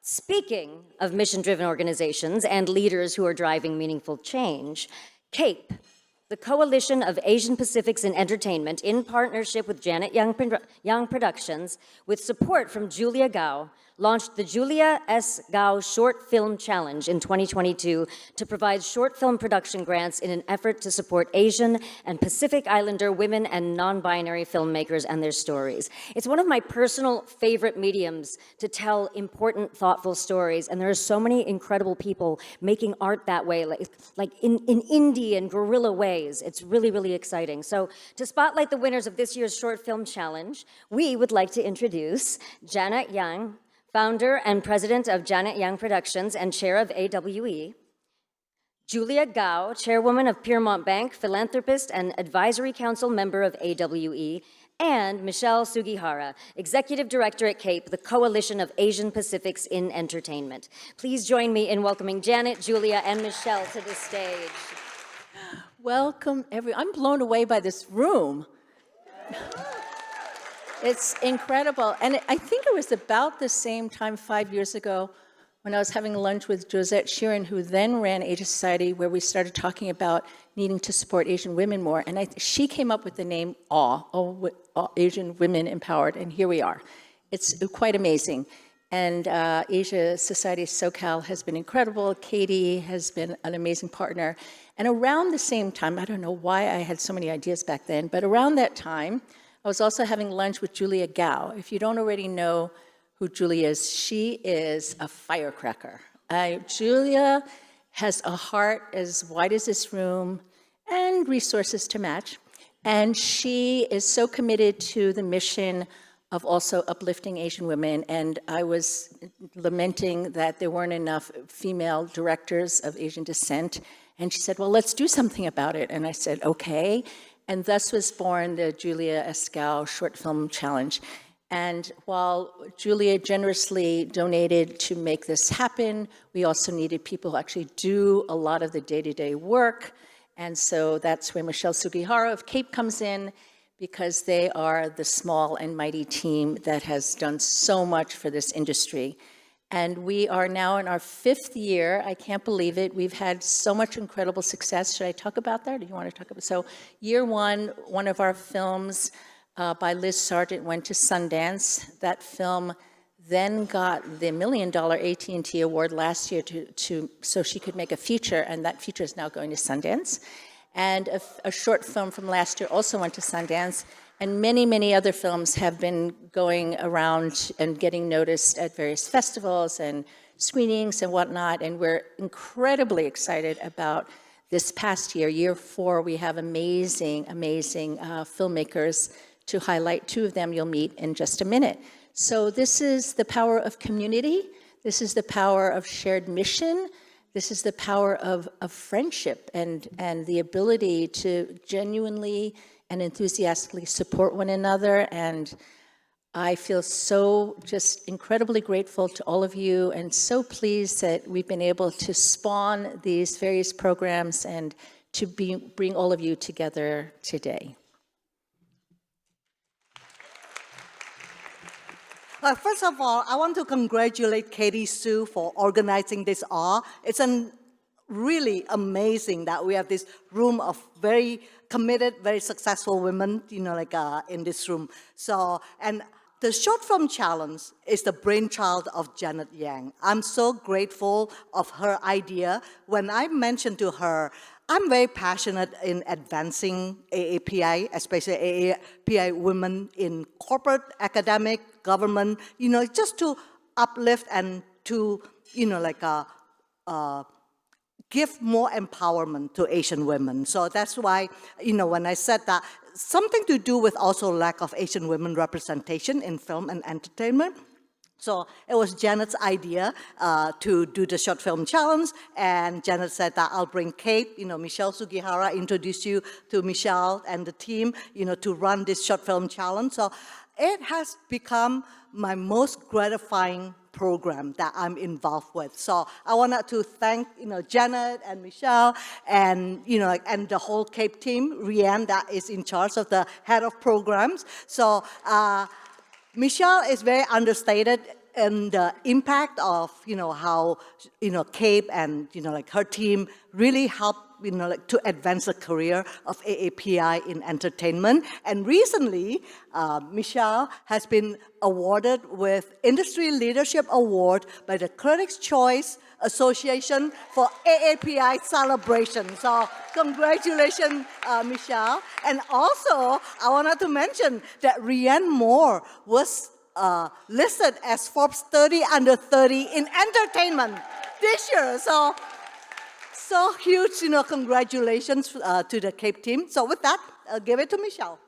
speaking of mission-driven organizations and leaders who are driving meaningful change, CAPE, the Coalition of Asian Pacifics in Entertainment, in partnership with Janet Young Productions, with support from Julia Gouw, launched the Julia S. Gouw Short Film Challenge in 2022 to provide short film production grants in an effort to support Asian and Pacific Islander women and non-binary filmmakers and their stories. It's one of my personal favorite mediums to tell important, thoughtful stories, and there are so many incredible people making art that way, like in indie and guerrilla ways. It's really, really exciting. So to spotlight the winners of this year's Short Film Challenge, we would like to introduce Janet Young, founder and president of Janet Young Productions and chair of AWE, Julia Gouw, chairwoman of Piermont Bank, philanthropist and advisory council member of AWE, and Michelle Sugihara, executive director at CAPE, the Coalition of Asian Pacifics in Entertainment. Please join me in welcoming Janet, Julia, and Michelle to the stage. Welcome, I'm blown away by this room. It's incredible. And I think it was about the same time 5 years ago when I was having lunch with Josette Sheeran, who then ran Asia Society, where we started talking about needing to support Asian women more. And she came up with the name AWE, Asian Women Empowered, and here we are. It's quite amazing. And Asia Society SoCal has been incredible. Katie has been an amazing partner. And around the same time, I don't know why I had so many ideas back then, but around that time, I was also having lunch with Julia Gouw. If you don't already know who Julia is, she is a firecracker. Julia has a heart as wide as this room and resources to match. And she is so committed to the mission of also uplifting Asian women. And I was lamenting that there weren't enough female directors of Asian descent. And she said, well, let's do something about it. And I said, okay. And thus was born the Julia S. Gouw Short Film Challenge. And while Julia generously donated to make this happen, we also needed people who actually do a lot of the day-to-day work. And so that's where Michelle Sugihara of CAPE comes in, because they are the small and mighty team that has done so much for this industry. And we are now in our 5th year. I can't believe it. We've had so much incredible success. Should I talk about that? Or do you want to talk about it? So year one of our films by Liz Sargent went to Sundance. That film then got the $1 million AT&T award last year so she could make a feature, and that feature is now going to Sundance. And a short film from last year also went to Sundance. And many, many other films have been going around and getting noticed at various festivals and screenings and whatnot. And we're incredibly excited about this past year. Year 4, we have amazing, amazing filmmakers to highlight. 2 of them you'll meet in just a minute. So this is the power of community. This is the power of shared mission. This is the power of friendship and the ability to genuinely and enthusiastically support one another. And I feel so just incredibly grateful to all of you and so pleased that we've been able to spawn these various programs and to bring all of you together today. First of all, I want to congratulate Katie Sue for organizing this all. It's really amazing that we have this room of very committed, very successful women, in this room. So, and the Short Film Challenge is the brainchild of Janet Young. I'm so grateful of her idea. When I mentioned to her, I'm very passionate in advancing AAPI, especially AAPI women in corporate, academic, government, just to uplift and to, give more empowerment to Asian women. So that's why, when I said that, something to do with also lack of Asian women representation in film and entertainment. So it was Janet's idea to do the Short Film Challenge, and Janet said that I'll bring Kate, Michelle Sugihara, introduce you to Michelle and the team, to run this Short Film Challenge. So it has become my most gratifying program that I'm involved with. So I wanted to thank, Janet and Michelle and, and the whole CAPE team, Rhian, that is in charge of the head of programs. So Michelle is very understated and the impact of, how, Cape and, like her team really helped, like to advance the career of AAPI in entertainment. And recently, Michelle has been awarded with Industry Leadership Award by the Critics' Choice Association for AAPI celebration. So congratulations, Michelle. And also, I wanted to mention that Rhian Moore was listed as Forbes 30 under 30 in entertainment this year. So huge, congratulations to the Cape team. So with that, I'll give it to Michelle.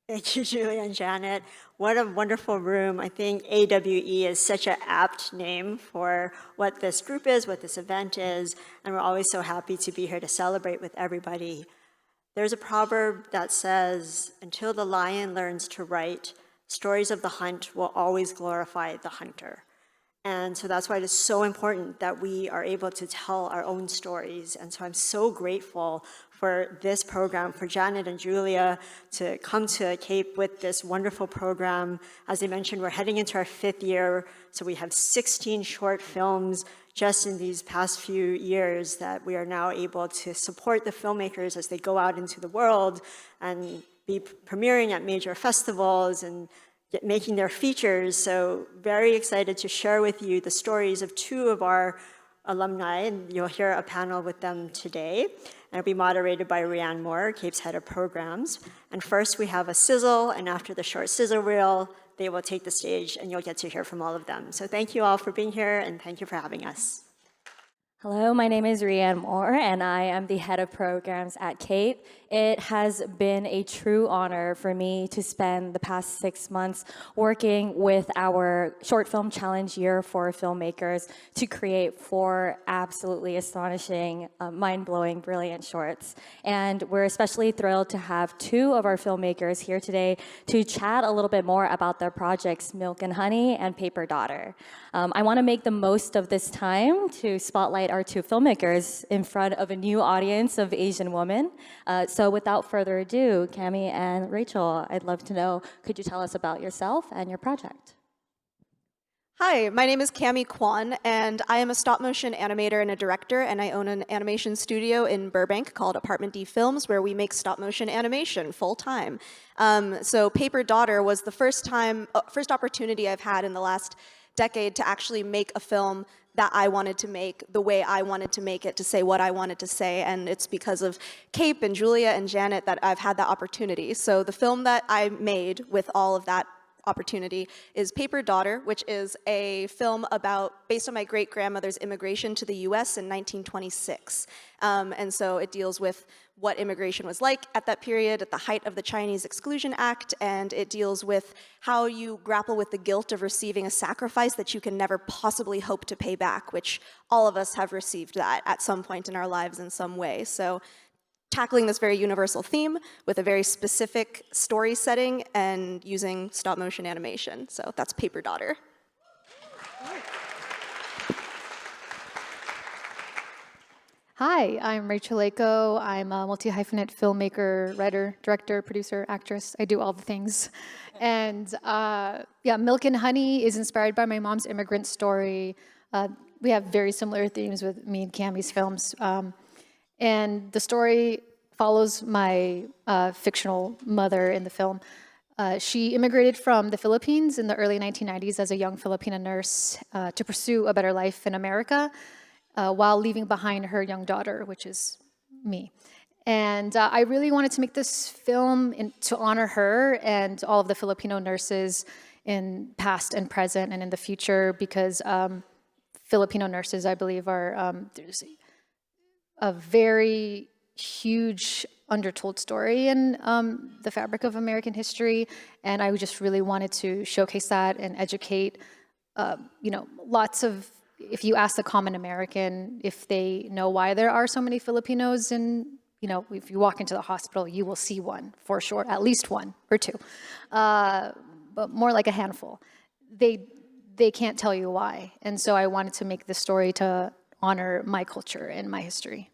Thank you, Julia and Janet. What a wonderful room. I think AWE is such an apt name for what this group is, what this event is, and we're always so happy to be here to celebrate with everybody. There's a proverb that says, until the lion learns to write, stories of the hunt will always glorify the hunter. And so that's why it is so important that we are able to tell our own stories. And so I'm so grateful for this program, for Janet and Julia to come to Cape with this wonderful program. As they mentioned, we're heading into our 5th year, so we have 16 short films just in these past few years that we are now able to support the filmmakers as they go out into the world and be premiering at major festivals and making their features. So very excited to share with you the stories of 2 of our alumni, and you'll hear a panel with them today. And it'll be moderated by Rhian Moore, Cape's head of programs. And first we have a sizzle, and after the short sizzle reel, they will take the stage and you'll get to hear from all of them. So thank you all for being here and thank you for having us. Hello, my name is Rhian Moore, and I am the head of programs at Cape. It has been a true honor for me to spend the past 6 months working with our short film challenge year for filmmakers to create 4 absolutely astonishing, mind-blowing, brilliant shorts. And we're especially thrilled to have 2 of our filmmakers here today to chat a little bit more about their projects, Milk and Honey and Paper Daughter. I want to make the most of this time to spotlight our 2 filmmakers in front of a new audience of Asian women. So without further ado, Cami and Rachel, I'd love to know, could you tell us about yourself and your project? Hi, my name is Cami Kwan, and I am a stop-motion animator and a director, and I own an animation studio in Burbank called Apartment D Films, where we make stop-motion animation full-time. So Paper Daughter was the first opportunity I've had in the last decade to actually make a film that I wanted to make the way I wanted to make it, to say what I wanted to say, and it's because of Cape and Julia and Janet that I've had that opportunity. So the film that I made with all of that opportunity is Paper Daughter, which is a film based on my great-grandmother's immigration to the US in 1926. And so it deals with what immigration was like at that period, at the height of the Chinese Exclusion Act, and it deals with how you grapple with the guilt of receiving a sacrifice that you can never possibly hope to pay back, which all of us have received that at some point in our lives in some way. So tackling this very universal theme with a very specific story setting and using stop-motion animation. So that's Paper Daughter. Hi, I'm Rachel Leyco. I'm a multi-hyphenate filmmaker, writer, director, producer, actress. I do all the things. And yeah, Milk and Honey is inspired by my mom's immigrant story. We have very similar themes with me and Cami's films. And the story follows my fictional mother in the film. She immigrated from the Philippines in the early 1990s as a young Filipina nurse to pursue a better life in America, while leaving behind her young daughter, which is me. And I really wanted to make this film to honor her and all of the Filipino nurses in past and present and in the future, because Filipino nurses, I believe, are there's a very huge undertold story in the fabric of American history, and I just really wanted to showcase that and educate, lots of. If you ask the common American if they know why there are so many Filipinos in, if you walk into the hospital, you will see one for sure, at least 1 or 2, but more like a handful. They can't tell you why, and so I wanted to make this story to honor my culture and my history.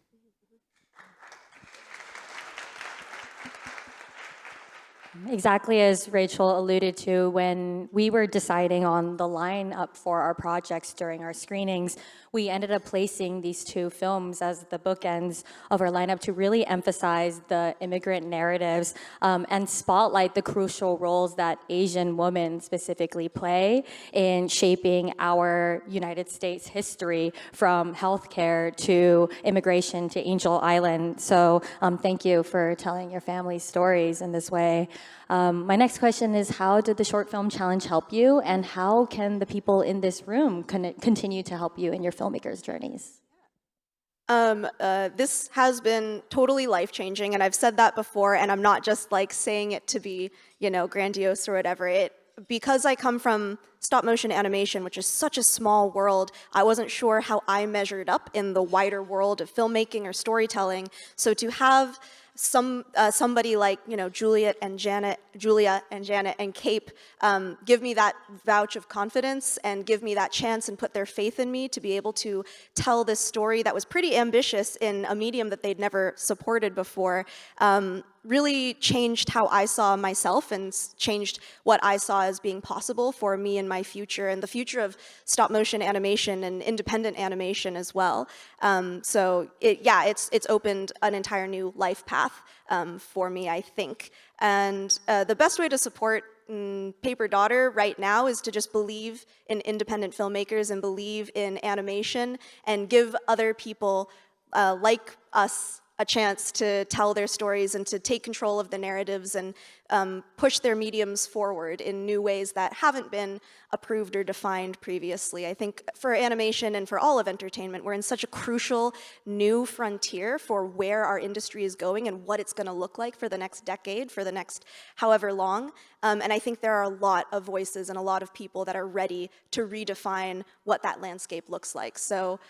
Exactly as Rachel alluded to, when we were deciding on the lineup for our projects during our screenings, we ended up placing these two films as the bookends of our lineup to really emphasize the immigrant narratives and spotlight the crucial roles that Asian women specifically play in shaping our United States history, from healthcare to immigration to Angel Island. So thank you for telling your family's stories in this way. My next question is, how did the Short Film Challenge help you, and how can the people in this room continue to help you in your filmmakers' journeys? This has been totally life-changing, and I've said that before, and I'm not just like saying it to be, grandiose or whatever. Because I come from stop-motion animation, which is such a small world, I wasn't sure how I measured up in the wider world of filmmaking or storytelling. So to have somebody like Julia and Janet and Cape give me that vouch of confidence and give me that chance and put their faith in me to be able to tell this story that was pretty ambitious in a medium that they'd never supported before, really changed how I saw myself and changed what I saw as being possible for me in my future and the future of stop-motion animation and independent animation as well. So it's opened an entire new life path for me, I think. And the best way to support Paper Daughter right now is to just believe in independent filmmakers and believe in animation and give other people like us a chance to tell their stories and to take control of the narratives and push their mediums forward in new ways that haven't been approved or defined previously. I think for animation and for all of entertainment, we're in such a crucial new frontier for where our industry is going and what it's going to look like for the next decade, for the next however long. And I think there are a lot of voices and a lot of people that are ready to redefine what that landscape looks like. So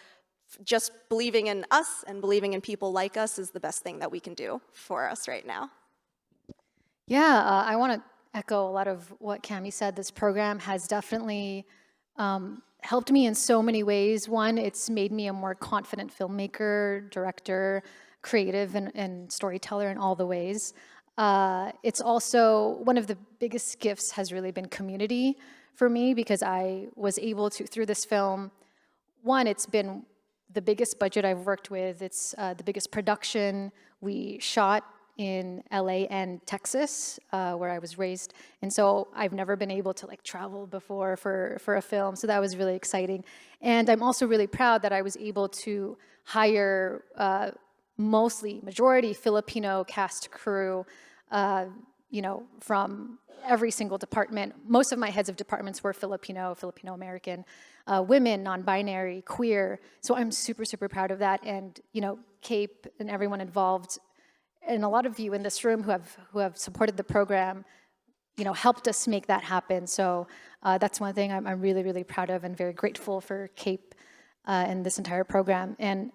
just believing in us and believing in people like us is the best thing that we can do for us right now. Yeah, I want to echo a lot of what Cami said. This program has definitely helped me in so many ways. One, it's made me a more confident filmmaker, director, creative, and storyteller in all the ways. It's also, one of the biggest gifts has really been community for me, because I was able to, through this film, one, it's been the biggest budget I've worked with. It's the biggest production. We shot in LA and Texas, where I was raised. And so I've never been able to travel before for a film. So that was really exciting. And I'm also really proud that I was able to hire majority Filipino cast crew, from every single department. Most of my heads of departments were Filipino American, women, non-binary, queer. So I'm super, super proud of that. And, Cape and everyone involved, and a lot of you in this room who have supported the program, helped us make that happen. So that's one thing I'm really, really proud of and very grateful for Cape and this entire program. And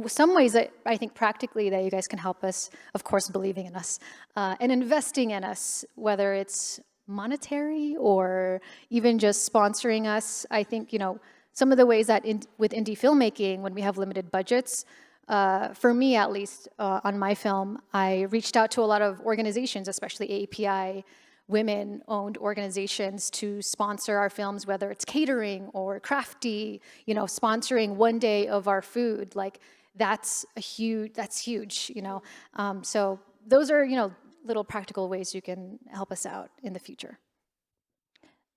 some ways that I think practically that you guys can help us, of course, believing in us and investing in us, whether it's monetary or even just sponsoring us. I think, some of the ways that with indie filmmaking, when we have limited budgets, for me at least, on my film, I reached out to a lot of organizations, especially AAPI, women-owned organizations, to sponsor our films, whether it's catering or crafty, sponsoring one day of our food. That's huge, So those are, little practical ways you can help us out in the future.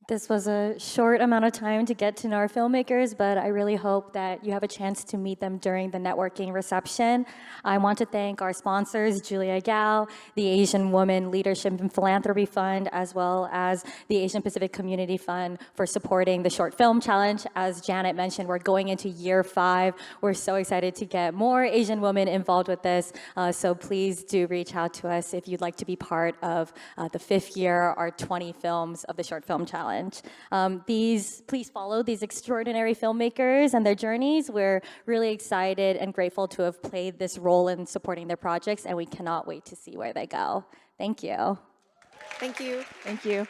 This was a short amount of time to get to know our filmmakers, but I really hope that you have a chance to meet them during the networking reception. I want to thank our sponsors, Julia Gouw, the Asian Woman Leadership and Philanthropy Fund, as well as the Asian Pacific Community Fund for supporting the Short Film Challenge. As Janet mentioned, we're going into year 5. We're so excited to get more Asian women involved with this, so please do reach out to us if you'd like to be part of the 5th year, our 20 films of the Short Film Challenge. Please follow these extraordinary filmmakers and their journeys. We're really excited and grateful to have played this role in supporting their projects, and we cannot wait to see where they go. Thank you. Thank you. Thank you.